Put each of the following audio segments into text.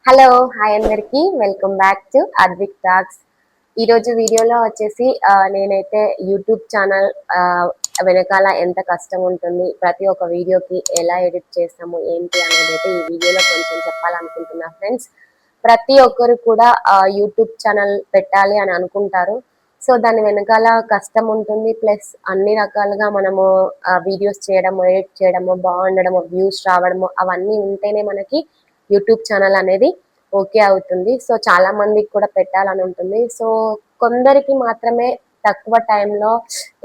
Hello hi అందరికి welcome back to Advik talks. ఈరోజు వీడియోలో వచ్చేసి నేనైతే యూట్యూబ్ ఛానల్ వెనకాల ఎంత కష్టం ఉంటుంది, ప్రతి ఒక్క వీడియోకి ఎలా ఎడిట్ చేస్తాము ఏంటి అనేది అయితే ఈ వీడియోలో కొంచెం చెప్పాలనుకుంటున్నా ఫ్రెండ్స్. ప్రతి ఒక్కరు కూడా యూట్యూబ్ ఛానల్ పెట్టాలి అని అనుకుంటారు. సో దాని వెనకాల కష్టం ఉంటుంది, ప్లస్ అన్ని రకాలుగా మనము వీడియోస్ చేయడము, ఎడిట్ చేయడము, బాగుండడము, వ్యూస్ రావడము అవన్నీ ఉంటేనే మనకి యూట్యూబ్ ఛానల్ అనేది ఓకే అవుతుంది. సో చాలా మందికి కూడా పెట్టాలని ఉంటుంది. సో కొందరికి మాత్రమే తక్కువ టైంలో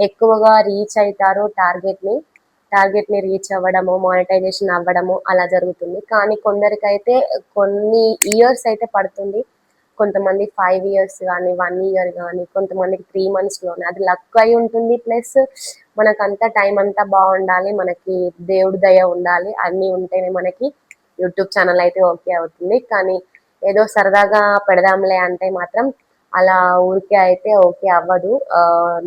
ఎక్కువగా రీచ్ అవుతారు టార్గెట్ ని రీచ్ అవ్వడము, మానిటైజేషన్ అవ్వడము అలా జరుగుతుంది. కానీ కొందరికైతే కొన్ని ఇయర్స్ అయితే పడుతుంది. కొంతమంది 5 years కానీ 1 year కానీ, కొంతమందికి 3 months అది లక్ అయి ఉంటుంది. ప్లస్ మనకంతా టైం అంతా బాగుండాలి, మనకి దేవుడి దయ ఉండాలి, అన్నీ ఉంటేనే మనకి యూట్యూబ్ ఛానల్ అయితే ఓకే అవుతుంది. కానీ ఏదో సరదాగా పెడదాంలే అంటే మాత్రం అలా ఊరికే అయితే ఓకే అవ్వదు.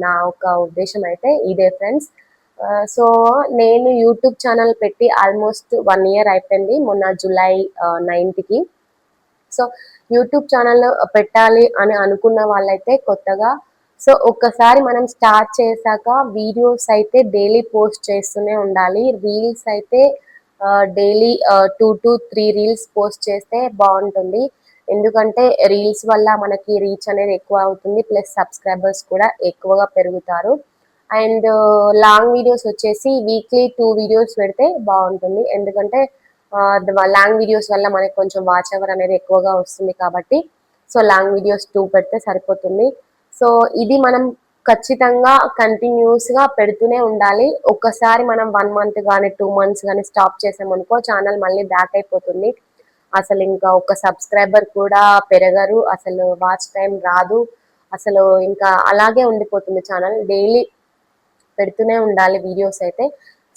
నా ఒక ఉద్దేశం అయితే ఇదే ఫ్రెండ్స్. సో నేను యూట్యూబ్ ఛానల్ పెట్టి ఆల్మోస్ట్ 1 year అయిపోయింది, మొన్న July 9th. So YouTube channel పెట్టాలి అని అనుకున్న వాళ్ళైతే కొత్తగా, సో ఒక్కసారి మనం స్టార్ట్ చేశాక వీడియోస్ అయితే డైలీ పోస్ట్ చేస్తూనే ఉండాలి. రీల్స్ అయితే డైలీ 2 to 3 రీల్స్ పోస్ట్ చేస్తే బాగుంటుంది. ఎందుకంటే రీల్స్ వల్ల మనకి రీచ్ అనేది ఎక్కువ అవుతుంది, ప్లస్ సబ్స్క్రైబర్స్ కూడా ఎక్కువగా పెరుగుతారు. అండ్ లాంగ్ వీడియోస్ వచ్చేసి వీక్లీ 2 వీడియోస్ పెడితే బాగుంటుంది. ఎందుకంటే లాంగ్ వీడియోస్ వల్ల మనకి కొంచెం వాచ్ అవర్ అనేది ఎక్కువగా వస్తుంది కాబట్టి సో లాంగ్ వీడియోస్ 2 పెడితే సరిపోతుంది. సో ఇది మనం ఖచ్చితంగా కంటిన్యూస్ గా పెడుతూనే ఉండాలి. ఒక్కసారి మనం 1 month కానీ 2 months కానీ స్టాప్ చేసామనుకో ఛానల్ మళ్ళీ బ్యాక్ అయిపోతుంది. అసలు ఇంకా ఒక సబ్స్క్రైబర్ కూడా పెరగరు, అసలు వాచ్ టైం రాదు, అసలు ఇంకా అలాగే ఉండిపోతుంది ఛానల్. డైలీ పెడుతూనే ఉండాలి వీడియోస్ అయితే.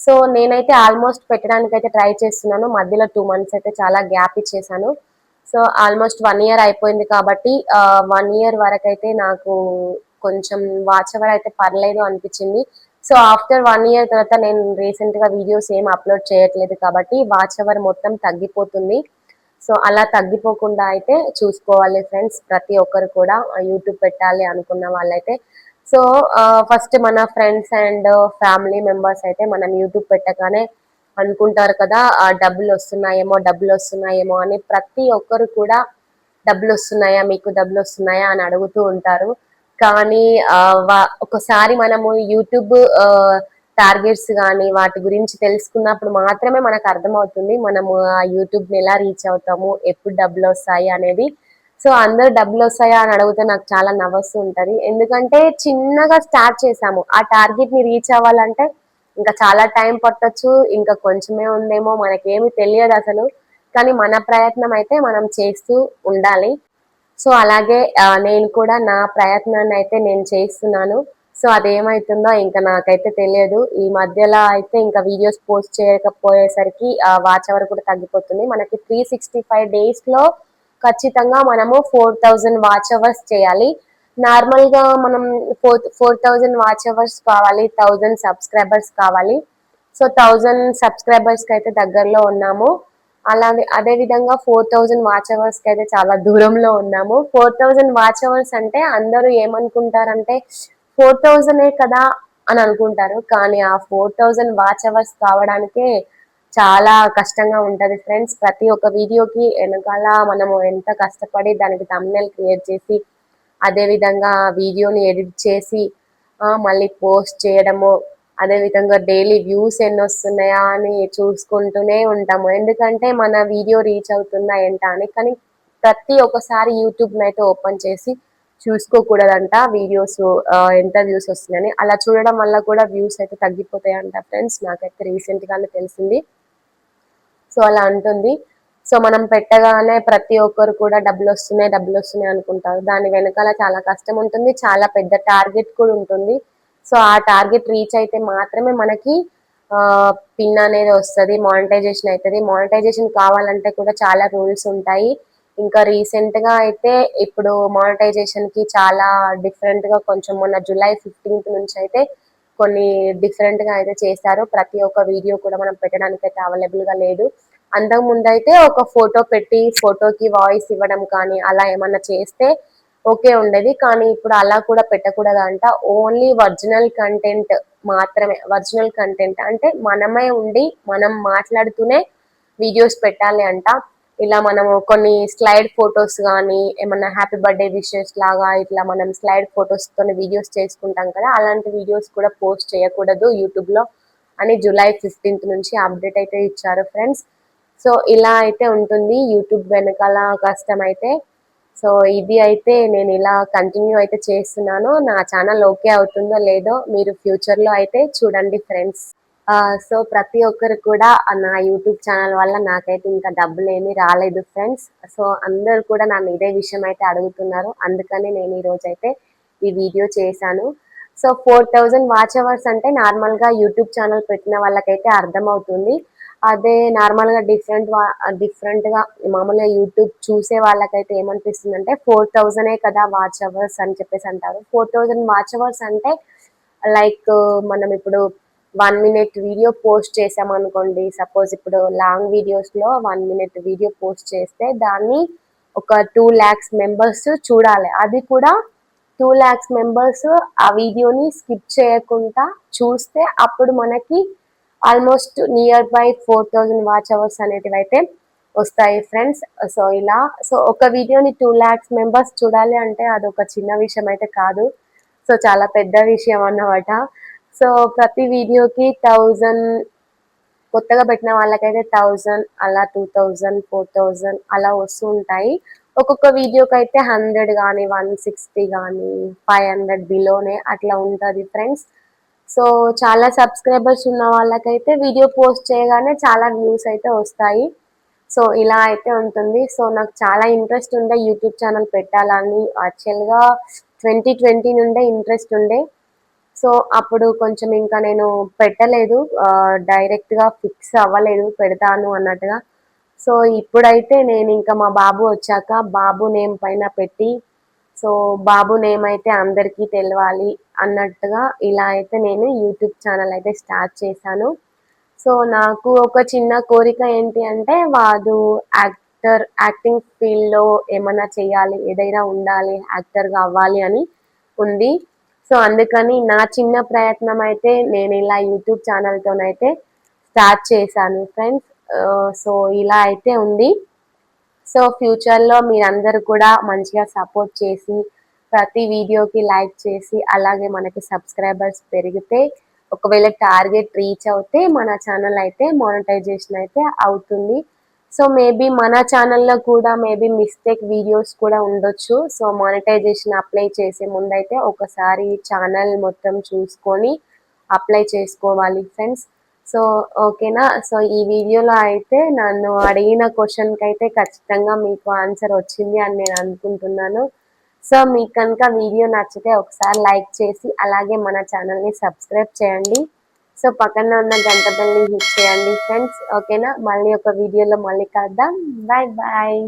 సో నేనైతే ఆల్మోస్ట్ పెట్టడానికి అయితే ట్రై చేస్తున్నాను. మధ్యలో 2 months అయితే చాలా గ్యాప్ ఇచ్చేసాను. సో ఆల్మోస్ట్ 1 year అయిపోయింది కాబట్టి 1 year వరకు అయితే నాకు కొంచెం వాచ్ అవర్ అయితే పర్లేదు అనిపించింది. సో ఆఫ్టర్ 1 year తర్వాత నేను రీసెంట్ గా వీడియోస్ ఏం అప్లోడ్ చేయట్లేదు కాబట్టి వాచ్ అవర్ మొత్తం తగ్గిపోతుంది. సో అలా తగ్గిపోకుండా అయితే చూసుకోవాలి ఫ్రెండ్స్, ప్రతి ఒక్కరు కూడా యూట్యూబ్ పెట్టాలి అనుకున్న వాళ్ళైతే. సో ఫస్ట్ మన ఫ్రెండ్స్ అండ్ ఫ్యామిలీ మెంబర్స్ అయితే మనం యూట్యూబ్ పెట్టగానే అనుకుంటారు కదా, డబ్బులు వస్తున్నాయేమో అని. ప్రతి ఒక్కరు కూడా డబ్బులు వస్తున్నాయా, మీకు డబ్బులు వస్తున్నాయా అని అడుగుతూ ఉంటారు. కానీ ఒకసారి మనము యూట్యూబ్ టార్గెట్స్ కానీ వాటి గురించి తెలుసుకున్నప్పుడు మాత్రమే మనకు అర్థమవుతుంది మనము ఆ యూట్యూబ్ని ఎలా రీచ్ అవుతాము, ఎప్పుడు డబ్బులు వస్తాయి అనేది. సో అందరు డబ్బులు వస్తాయా అని అడిగితే నాకు చాలా నవ్వొస్తూ ఉంటది. ఎందుకంటే చిన్నగా స్టార్ట్ చేసాము, ఆ టార్గెట్ ని రీచ్ అవ్వాలంటే ఇంకా చాలా టైం పట్టొచ్చు, ఇంకా కొంచెమే ఉందేమో, మనకేమి తెలియదు అసలు. కానీ మన ప్రయత్నం అయితే మనం చేస్తూ ఉండాలి. సో అలాగే నేను కూడా నా ప్రయత్నాన్ని అయితే నేను చేస్తున్నాను. సో అదేమైతుందో ఇంకా నాకైతే తెలియదు. ఈ మధ్యలో అయితే ఇంకా వీడియోస్ పోస్ట్ చేయకపోయేసరికి వాచ్ అవర్ కూడా తగ్గిపోతుంది. మనకి 365 days లో ఖచ్చితంగా మనము 4000 వాచ్ అవర్స్ చేయాలి. నార్మల్ గా మనం 4000 వాచ్ అవర్స్ కావాలి, 1000 సబ్స్క్రైబర్స్ కావాలి. సో 1000 సబ్స్క్రైబర్స్ కి అయితే దగ్గరలో ఉన్నాము. అలాగే అదే విధంగా 4000 వాచ్ అవర్స్ కి అయితే చాలా దూరంలో ఉన్నాము. 4000 వాచ్ అవర్స్ అంటే అందరూ ఏమనుకుంటారంటే 4000 కదా అని అనుకుంటారు. కానీ ఆ 4000 వాచ్ అవర్స్ కావడానికే చాలా కష్టంగా ఉంటది ఫ్రెండ్స్. ప్రతి ఒక్క వీడియోకి వెనకాల మనము ఎంత కష్టపడి దానికి thumbnail క్రియేట్ చేసి, అదే విధంగా వీడియోని ఎడిట్ చేసి మళ్ళీ పోస్ట్ చేయడము, అదే విధంగా డైలీ వ్యూస్ ఎన్ని వస్తున్నాయా అని చూసుకుంటూనే ఉంటాము. ఎందుకంటే మన వీడియో రీచ్ అవుతుందా ఏంటా అని. కానీ ప్రతి ఒక్కసారి యూట్యూబ్ అయితే ఓపెన్ చేసి చూసుకోకూడదంట వీడియోస్ ఎంత వ్యూస్ వస్తున్నాయని. అలా చూడడం వల్ల కూడా వ్యూస్ అయితే తగ్గిపోతాయంట ఫ్రెండ్స్, నాకైతే రీసెంట్ గానే తెలిసింది. సో అలా ఉంటుంది. సో మనం పెట్టగానే ప్రతి ఒక్కరు కూడా డబ్బులు వస్తున్నాయి అనుకుంటారు. దాని వెనకాల చాలా కష్టం ఉంటుంది, చాలా పెద్ద టార్గెట్ కూడా ఉంటుంది. సో ఆ టార్గెట్ రీచ్ అయితే మాత్రమే మనకి పిన్ అనేది వస్తుంది, మానిటైజేషన్ అవుతుంది. మానిటైజేషన్ కావాలంటే కూడా చాలా రూల్స్ ఉంటాయి. ఇంకా రీసెంట్ గా అయితే ఇప్పుడు మానిటైజేషన్ కి చాలా డిఫరెంట్ గా కొంచెం మొన్న జూలై 15th నుంచి అయితే కొన్ని డిఫరెంట్ గా అయితే చేశారు. ప్రతి ఒక్క వీడియో కూడా మనం పెట్టడానికి అయితే అవైలబుల్ గా లేదు. అంతకు ముందు అయితే ఒక ఫోటో పెట్టి ఫోటోకి వాయిస్ ఇవ్వడం కానీ అలా ఏమన్నా చేస్తే ఓకే ఉండేది. కానీ ఇప్పుడు అలా కూడా పెట్టకూడదంట. ఓన్లీ ఒరిజినల్ కంటెంట్ మాత్రమే. ఒరిజినల్ కంటెంట్ అంటే మనమే ఉండి మనం మాట్లాడుతూనే వీడియోస్ పెట్టాలి అంట. ఇలా మనము కొన్ని స్లైడ్ ఫొటోస్ కానీ ఏమన్నా హ్యాపీ బర్త్డే విషెస్ లాగా ఇట్లా మనం స్లైడ్ ఫొటోస్ తోని వీడియోస్ చేసుకుంటాం కదా, అలాంటి వీడియోస్ కూడా పోస్ట్ చేయకూడదు యూట్యూబ్ లో అని జూలై 15 నుంచి అప్డేట్ అయితే ఇచ్చారు ఫ్రెండ్స్. సో ఇలా అయితే ఉంటుంది యూట్యూబ్ వెనకాల కష్టం అయితే. సో ఇది అయితే నేను ఇలా కంటిన్యూ అయితే చేస్తున్నాను. నా ఛానల్ ఓకే అవుతుందో లేదో మీరు ఫ్యూచర్ లో అయితే చూడండి ఫ్రెండ్స్. సో ప్రతి ఒక్కరు కూడా నా యూట్యూబ్ ఛానల్ వల్ల నాకైతే ఇంకా డబ్బులు ఏమీ రాలేదు ఫ్రెండ్స్. సో అందరు కూడా నన్ను ఇదే విషయం అయితే అడుగుతున్నారు. అందుకని నేను ఈ రోజు అయితే ఈ వీడియో చేశాను. సో 4000 వాచ్ అవర్స్ అంటే నార్మల్ గా యూట్యూబ్ ఛానల్ పెట్టిన వాళ్ళకైతే అర్థమవుతుంది. అదే నార్మల్ గా డిఫరెంట్ గా మామూలుగా యూట్యూబ్ చూసే వాళ్ళకైతే ఏమనిపిస్తుంది అంటే 4000 కదా వాచ్ అవర్స్ అని చెప్పేసి అంటారు. 4000 వాచ్ అవర్స్ అంటే లైక్ మనం ఇప్పుడు 1 మినిట్ వీడియో పోస్ట్ చేసామనుకోండి. సపోజ్ ఇప్పుడు లాంగ్ వీడియోస్ లో 1 మినిట్ వీడియో పోస్ట్ చేస్తే దాన్ని ఒక 2 lakhs మెంబర్స్ చూడాలి. అది కూడా 2 lakhs మెంబర్స్ ఆ వీడియోని స్కిప్ చేయకుండా చూస్తే అప్పుడు మనకి almost near by 4000 watch hours అనేటివి అయితే వస్తాయి ఫ్రెండ్స్. సో ఇలా ఒక వీడియోని 2 lakhs మెంబర్స్ చూడాలి అంటే అదొక చిన్న విషయం అయితే కాదు. సో చాలా పెద్ద విషయం అన్నమాట. సో ప్రతి వీడియోకి 1000, కొత్తగా పెట్టిన వాళ్ళకైతే 1000, అలా 2000, 4000 అలా వస్తూ ఉంటాయి. ఒక్కొక్క వీడియోకి అయితే 100 కానీ 160 కానీ 500 బిలోనే అట్లా ఉంటుంది ఫ్రెండ్స్. సో చాలా సబ్స్క్రైబర్స్ ఉన్న వాళ్ళకైతే వీడియో పోస్ట్ చేయగానే చాలా వ్యూస్ అయితే వస్తాయి. సో ఇలా అయితే ఉంటుంది. సో నాకు చాలా ఇంట్రెస్ట్ ఉండే యూట్యూబ్ ఛానల్ పెట్టాలని. యాక్చువల్గా 2020 నుండే ఇంట్రెస్ట్ ఉండే. సో అప్పుడు కొంచెం ఇంకా నేను పెట్టలేదు, డైరెక్ట్ గా ఫిక్స్ అవ్వలేదు పెడతాను అన్నట్టుగా. సో ఇప్పుడైతే నేను ఇంకా మా బాబు వచ్చాక బాబు నేమ్ పైన పెట్టి, సో బాబు నేమ్ అయితే అందరికీ తెలవాలి అన్నట్టుగా ఇలా అయితే నేను యూట్యూబ్ ఛానల్ అయితే స్టార్ట్ చేశాను. సో నాకు ఒక చిన్న కోరిక ఏంటి అంటే వాడు యాక్టింగ్ ఫీల్డ్ లో ఏమన్నా చేయాలి, ఏదైనా ఉండాలి, యాక్టర్గా అవ్వాలి అని ఉంది. సో అందుకని నా చిన్న ప్రయత్నం అయితే నేను ఇలా యూట్యూబ్ ఛానల్తోనైతే స్టార్ట్ చేశాను ఫ్రెండ్స్. సో ఇలా అయితే ఉంది. సో ఫ్యూచర్లో మీరందరూ కూడా మంచిగా సపోర్ట్ చేసి ప్రతి వీడియోకి లైక్ చేసి అలాగే మనకి సబ్స్క్రైబర్స్ పెరిగితే ఒకవేళ టార్గెట్ రీచ్ అవుతే మన ఛానల్ అయితే మానిటైజేషన్ అయితే అవుతుంది. సో మేబీ మన ఛానల్లో కూడా మేబీ మిస్టేక్ వీడియోస్ కూడా ఉండొచ్చు. సో మానిటైజేషన్ అప్లై చేసే ముందైతే ఒకసారి ఛానల్ మొత్తం చూసుకొని అప్లై చేసుకోవాలి ఫ్రెండ్స్. సో ఓకేనా. సో ఈ వీడియోలో అయితే నన్ను అడిగిన క్వశ్చన్కి అయితే ఖచ్చితంగా మీకు ఆన్సర్ వచ్చింది అని నేను అనుకుంటున్నాను. సో మీకు కనుక వీడియో నచ్చితే ఒకసారి లైక్ చేసి అలాగే మన ఛానల్ని సబ్స్క్రైబ్ చేయండి. సో పక్కన ఉన్న గంట బెల్ని హిట్ చేయండి ఫ్రెండ్స్. ఓకేనా. మళ్ళీ ఒక వీడియోలో మళ్ళీ కలుద్దాం. Bye bye.